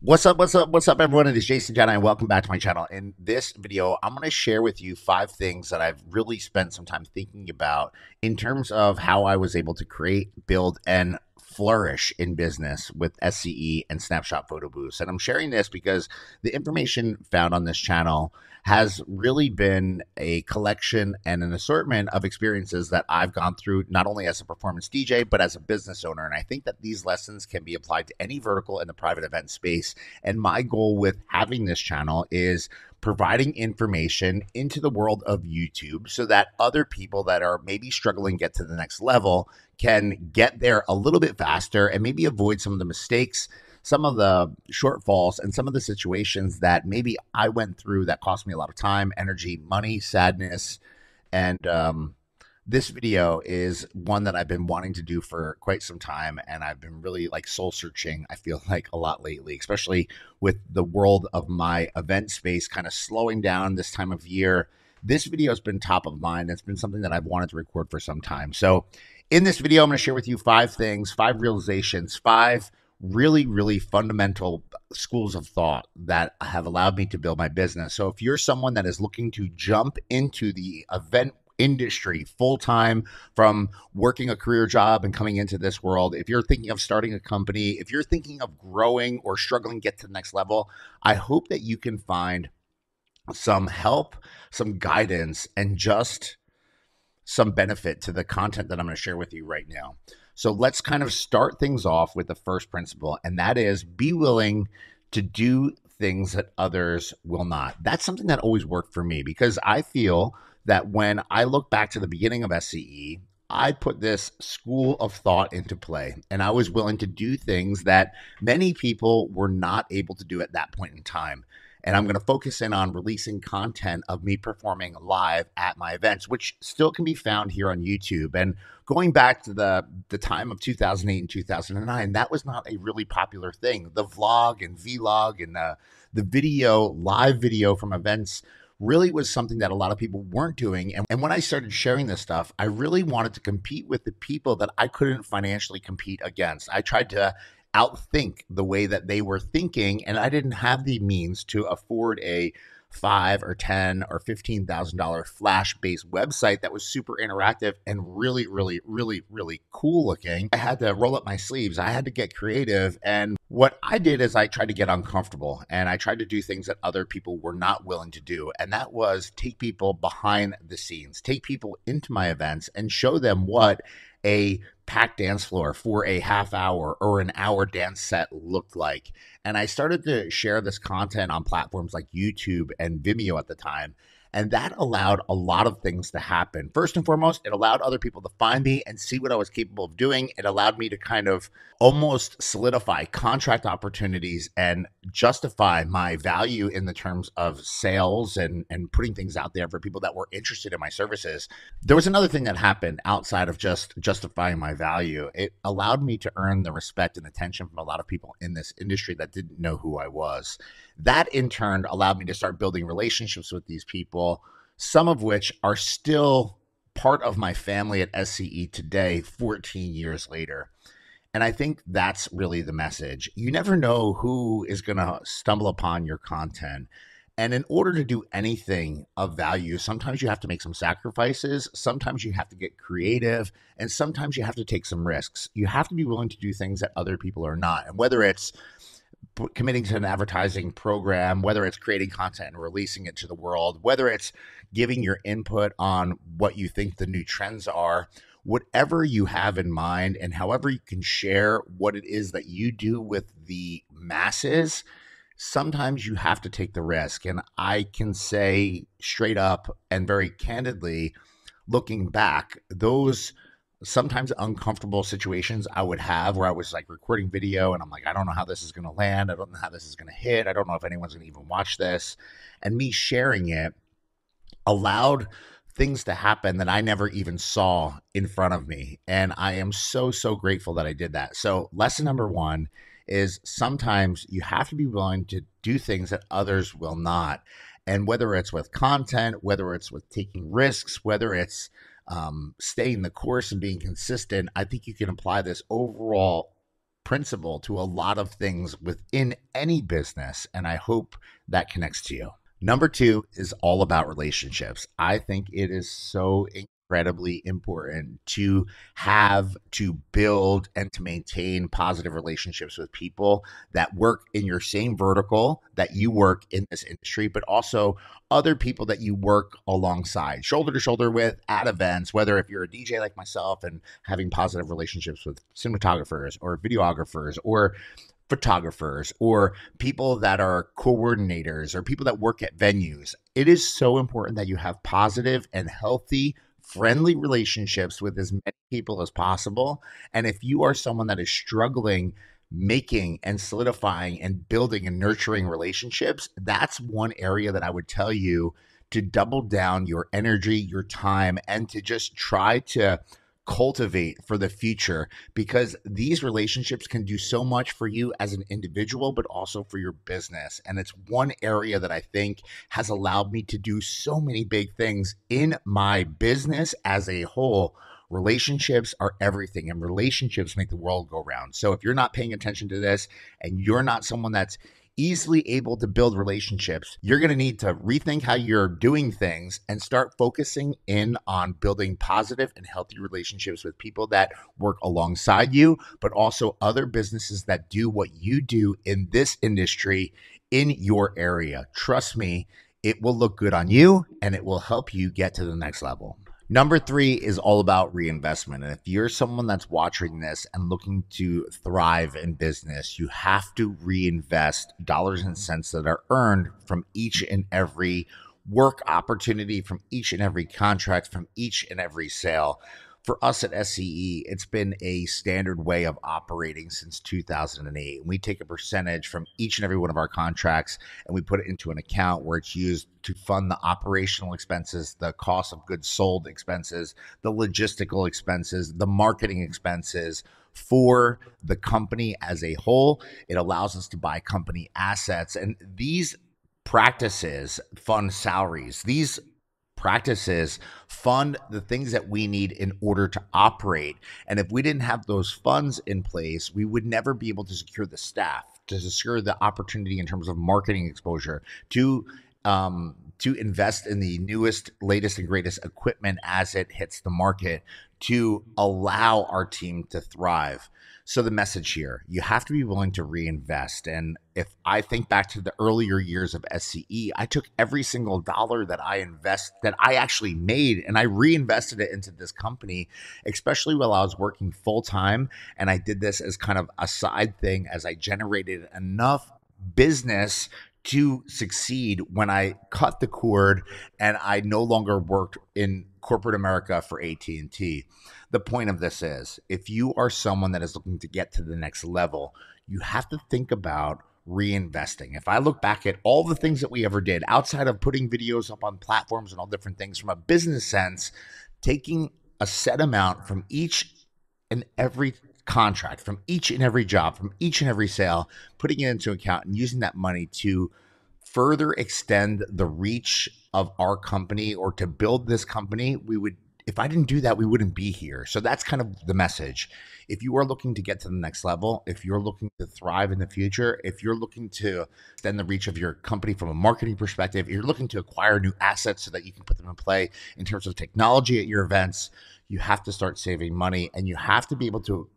What's up? What's up? What's up, everyone? It is Jason Jani, and welcome back to my channel. In this video, I'm going to share with you 5 things that I've really spent some time thinking about in terms of how I was able to create, build, and flourish in business with SCE and snapshot photo booths. And I'm sharing this because the information found on this channel has really been a collection and an assortment of experiences that I've gone through, not only as a performance DJ, but as a business owner. And I think that these lessons can be applied to any vertical in the private event space. And my goal with having this channel is providing information into the world of YouTube so that other people that are maybe struggling to get to the next level can get there a little bit faster and maybe avoid some of the mistakes, some of the shortfalls, and some of the situations that maybe I went through that cost me a lot of time, energy, money, sadness. And this video is one that I've been wanting to do for quite some time, and I've been really like soul searching, I feel like, a lot lately, especially with the world of my event space kind of slowing down this time of year. This video has been top of mind. It's been something that I've wanted to record for some time. So in this video, I'm going to share with you 5 things, 5 realizations, 5 really fundamental schools of thought that have allowed me to build my business. So if you're someone that is looking to jump into the event industry full time from working a career job and coming into this world, if you're thinking of starting a company, if you're thinking of growing or struggling to get to the next level, I hope that you can find some help, some guidance, and just some benefit to the content that I'm going to share with you right now. So let's kind of start things off with the first principle, and that is be willing to do things that others will not. That's something that always worked for me because I feel that when I look back to the beginning of SCE, I put this school of thought into play, and I was willing to do things that many people were not able to do at that point in time. And I'm going to focus in on releasing content of me performing live at my events, which still can be found here on YouTube. And going back to the time of 2008 and 2009, that was not a really popular thing. The vlog and vlog and the video, live video from events really was something that a lot of people weren't doing. And when I started sharing this stuff, I really wanted to compete with the people that I couldn't financially compete against. I tried to outthink the way that they were thinking, and I didn't have the means to afford a $5 or $10 or $15,000 flash-based website that was super interactive and really cool looking. I had to roll up my sleeves. I had to get creative, and what I did is I tried to get uncomfortable, and I tried to do things that other people were not willing to do, and that was take people behind the scenes, take people into my events, and show them what a packed dance floor for a half hour or an hour dance set looked like. And I started to share this content on platforms like YouTube and Vimeo at the time. And that allowed a lot of things to happen. First and foremost, it allowed other people to find me and see what I was capable of doing. It allowed me to kind of almost solidify contract opportunities and justify my value in the terms of sales and putting things out there for people that were interested in my services. There was another thing that happened outside of just justifying my value. It allowed me to earn the respect and attention from a lot of people in this industry that didn't know who I was. That in turn allowed me to start building relationships with these people, some of which are still part of my family at SCE today, 14 years later. And I think that's really the message. You never know who is going to stumble upon your content. And in order to do anything of value, sometimes you have to make some sacrifices, sometimes you have to get creative, and sometimes you have to take some risks. You have to be willing to do things that other people are not. And whether it's committing to an advertising program, whether it's creating content and releasing it to the world, whether it's giving your input on what you think the new trends are, whatever you have in mind and however you can share what it is that you do with the masses, sometimes you have to take the risk. And I can say straight up and very candidly, looking back, those sometimes uncomfortable situations I would have where I was like recording video and I'm like, I don't know how this is going to land. I don't know how this is going to hit. I don't know if anyone's going to even watch this. And me sharing it allowed things to happen that I never even saw in front of me. And I am so grateful that I did that. So lesson number 1 is sometimes you have to be willing to do things that others will not. And whether it's with content, whether it's with taking risks, whether it's staying the course and being consistent, I think you can apply this overall principle to a lot of things within any business. And I hope that connects to you. Number two is all about relationships. I think it is so incredibly important to build and to maintain positive relationships with people that work in your same vertical that you work in this industry, but also other people that you work alongside, shoulder to shoulder with at events, whether if you're a DJ like myself and having positive relationships with cinematographers or videographers or photographers or people that are coordinators or people that work at venues. It is so important that you have positive and healthy, friendly relationships with as many people as possible. And if you are someone that is struggling making and solidifying and building and nurturing relationships, that's one area that I would tell you to double down your energy, your time, and to just try to cultivate for the future, because these relationships can do so much for you as an individual, but also for your business. And it's one area that I think has allowed me to do so many big things in my business as a whole. Relationships are everything, and relationships make the world go round. So if you're not paying attention to this and you're not someone that's easily able to build relationships, you're going to need to rethink how you're doing things and start focusing in on building positive and healthy relationships with people that work alongside you, but also other businesses that do what you do in this industry in your area. Trust me, it will look good on you and it will help you get to the next level. Number three is all about reinvestment. And if you're someone that's watching this and looking to thrive in business, you have to reinvest dollars and cents that are earned from each and every work opportunity, from each and every contract, from each and every sale. For us at SCE, it's been a standard way of operating since 2008. We take a percentage from each and every one of our contracts and we put it into an account where it's used to fund the operational expenses, the cost of goods sold expenses, the logistical expenses, the marketing expenses for the company as a whole. It allows us to buy company assets, and these practices fund salaries. These practices fund the things that we need in order to operate. And if we didn't have those funds in place, we would never be able to secure the staff, to secure the opportunity in terms of marketing exposure, to invest in the newest, latest, and greatest equipment as it hits the market, to allow our team to thrive. So the message here, you have to be willing to reinvest. And if I think back to the earlier years of SCE, I took every single dollar that I actually made, and I reinvested it into this company, especially while I was working full time. And I did this as kind of a side thing as I generated enough business to succeed when I cut the cord and I no longer worked in corporate America for AT&T. The point of this is, if you are someone that is looking to get to the next level, you have to think about reinvesting. If I look back at all the things that we ever did outside of putting videos up on platforms and all different things from a business sense, taking a set amount from each and every contract, from each and every job, from each and every sale, putting it into account and using that money to further extend the reach of our company or to build this company, if I didn't do that, we wouldn't be here. So that's kind of the message. If you are looking to get to the next level, if you're looking to thrive in the future, if you're looking to extend the reach of your company from a marketing perspective, if you're looking to acquire new assets so that you can put them in play in terms of technology at your events, you have to start saving money and you have to be able to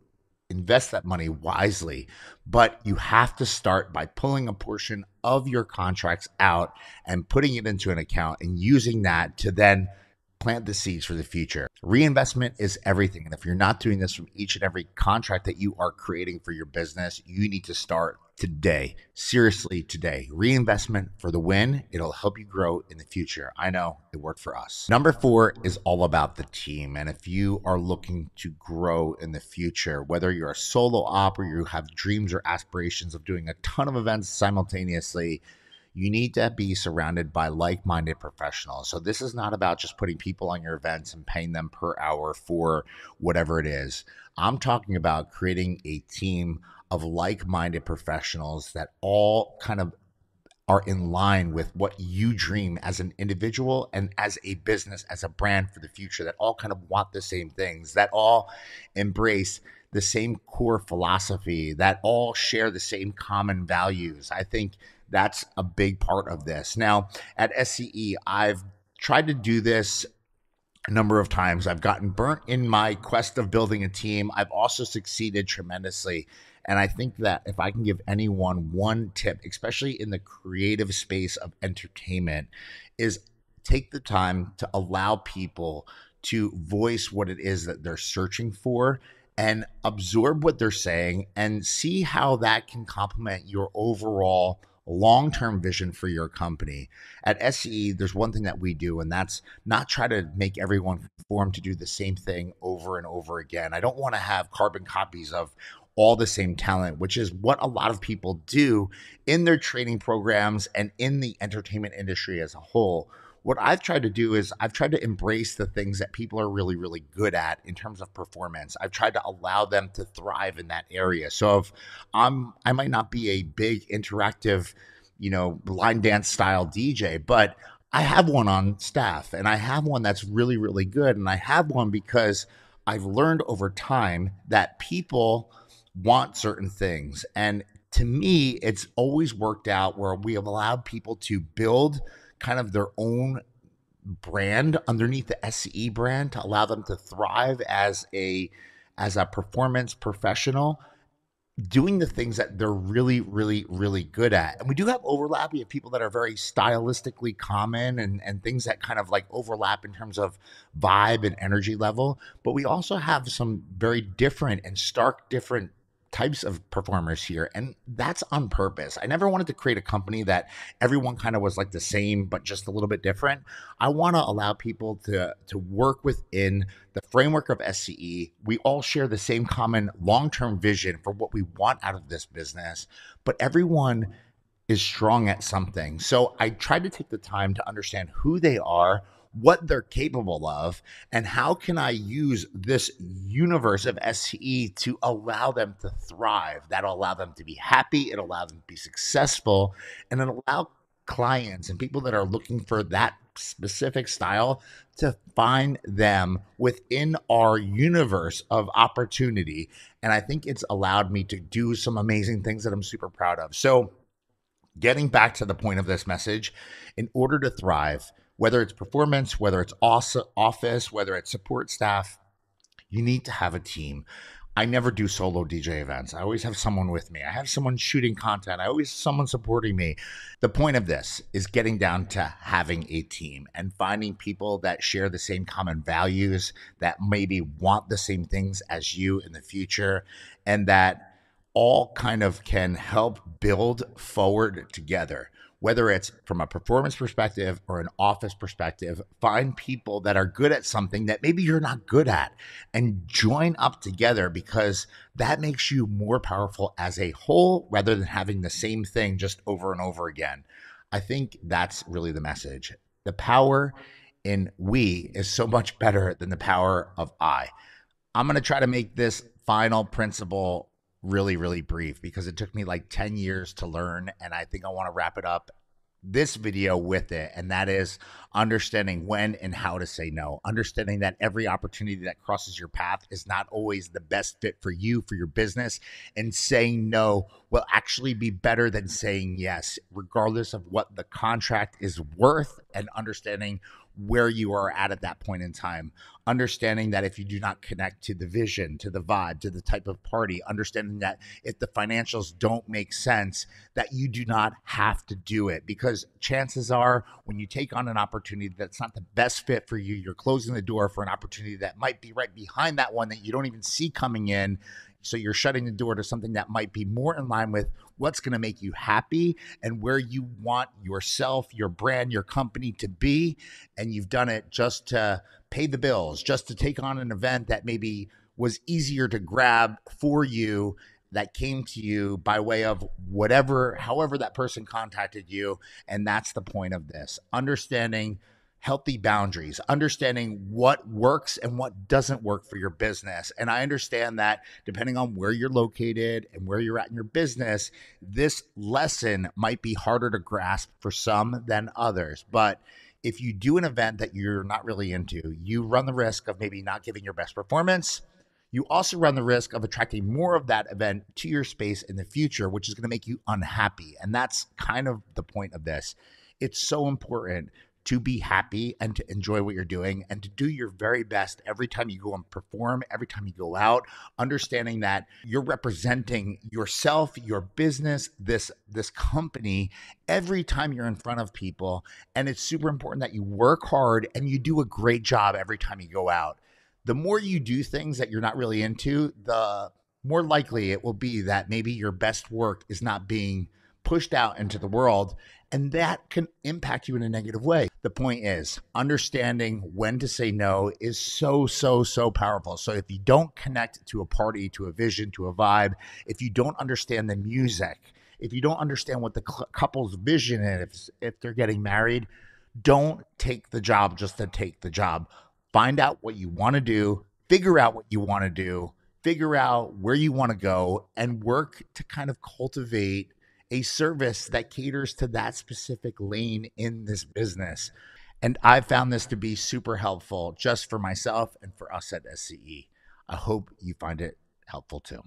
invest that money wisely. But you have to start by pulling a portion of your contracts out and putting it into an account and using that to then plant the seeds for the future. Reinvestment is everything. And if you're not doing this from each and every contract that you are creating for your business, you need to start today. Seriously, today. Reinvestment for the win. It'll help you grow in the future. I know it worked for us. Number four is all about the team. And if you are looking to grow in the future, whether you're a solo op or you have dreams or aspirations of doing a ton of events simultaneously, you need to be surrounded by like-minded professionals. So this is not about just putting people on your events and paying them per hour for whatever it is. I'm talking about creating a team of like-minded professionals that all kind of are in line with what you dream as an individual and as a business, as a brand for the future, that all kind of want the same things, that all embrace the same core philosophy, that all share the same common values. I think that's a big part of this. Now, at SCE, I've tried to do this a number of times. I've gotten burnt in my quest of building a team. I've also succeeded tremendously. And I think that if I can give anyone one tip, especially in the creative space of entertainment, is take the time to allow people to voice what it is that they're searching for and absorb what they're saying and see how that can complement your overall long term vision for your company. At SCE, there's one thing that we do, and that's not try to make everyone conform to do the same thing over and over again. I don't want to have carbon copies of all the same talent, which is what a lot of people do in their training programs and in the entertainment industry as a whole. What I've tried to do is I've tried to embrace the things that people are really, really good at in terms of performance. I've tried to allow them to thrive in that area. So if I might not be a big interactive, line dance style DJ, but I have one on staff and I have one that's really, really good. And I have one because I've learned over time that people want certain things. And to me, it's always worked out where we have allowed people to build kind of their own brand underneath the SCE brand to allow them to thrive as a performance professional doing the things that they're really, really, really good at. And we do have overlap. We have people that are very stylistically common and things that kind of like overlap in terms of vibe and energy level. But we also have some very different and stark different types of performers here. And that's on purpose. I never wanted to create a company that everyone kind of was like the same, but just a little bit different. I want to allow people to work within the framework of SCE. We all share the same common long-term vision for what we want out of this business, but everyone is strong at something. So I try to take the time to understand who they are, what they're capable of, and how can I use this universe of SCE to allow them to thrive. That'll allow them to be happy, it'll allow them to be successful, and it'll allow clients and people that are looking for that specific style to find them within our universe of opportunity. And I think it's allowed me to do some amazing things that I'm super proud of. So getting back to the point of this message, in order to thrive, whether it's performance, whether it's office, whether it's support staff, you need to have a team. I never do solo DJ events. I always have someone with me. I have someone shooting content. I always have someone supporting me. The point of this is getting down to having a team and finding people that share the same common values, that maybe want the same things as you in the future, and that all kind of can help build forward together. Whether it's from a performance perspective or an office perspective, find people that are good at something that maybe you're not good at and join up together, because that makes you more powerful as a whole rather than having the same thing just over and over again. I think that's really the message. The power in we is so much better than the power of I. I'm going to try to make this final principle really, really brief because it took me like 10 years to learn. And I think I want to wrap it up this video with it. And that is understanding when and how to say no, understanding that every opportunity that crosses your path is not always the best fit for you, for your business. And saying no will actually be better than saying yes, regardless of what the contract is worth, and understanding where you are at that point in time. Understanding that if you do not connect to the vision, to the vibe, to the type of party, understanding that if the financials don't make sense, that you do not have to do it. Because chances are when you take on an opportunity that's not the best fit for you, you're closing the door for an opportunity that might be right behind that one that you don't even see coming in. So you're shutting the door to something that might be more in line with what's going to make you happy and where you want yourself, your brand, your company to be. And you've done it just to pay the bills, just to take on an event that maybe was easier to grab for you, that came to you by way of whatever, however that person contacted you. And that's the point of this. Understanding healthy boundaries, understanding what works and what doesn't work for your business. And I understand that depending on where you're located and where you're at in your business, this lesson might be harder to grasp for some than others. But if you do an event that you're not really into, you run the risk of maybe not giving your best performance. You also run the risk of attracting more of that event to your space in the future, which is going to make you unhappy. And that's kind of the point of this. It's so important to be happy and to enjoy what you're doing and to do your very best every time you go and perform, every time you go out, understanding that you're representing yourself, your business, this company every time you're in front of people. And it's super important that you work hard and you do a great job every time you go out. The more you do things that you're not really into, the more likely it will be that maybe your best work is not being pushed out into the world, and that can impact you in a negative way. The point is, understanding when to say no is so powerful. So if you don't connect to a party, to a vision, to a vibe, if you don't understand the music, if you don't understand what the couple's vision is, if they're getting married, don't take the job just to take the job. Find out what you want to do, figure out what you want to do, figure out where you want to go, and work to kind of cultivate a service that caters to that specific lane in this business. And I've found this to be super helpful just for myself and for us at SCE. I hope you find it helpful too.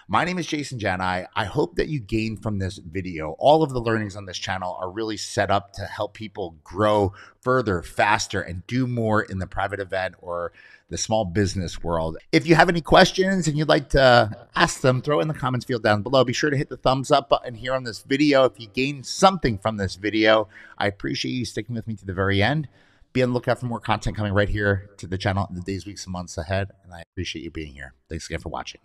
My name is Jason Jani. I hope that you gain from this video. All of the learnings on this channel are really set up to help people grow further, faster, and do more in the private event or the small business world. If you have any questions and you'd like to ask them, throw it in the comments field down below. Be sure to hit the thumbs up button here on this video if you gained something from this video. I appreciate you sticking with me to the very end. Be on the lookout for more content coming right here to the channel in the days, weeks, and months ahead. And I appreciate you being here. Thanks again for watching.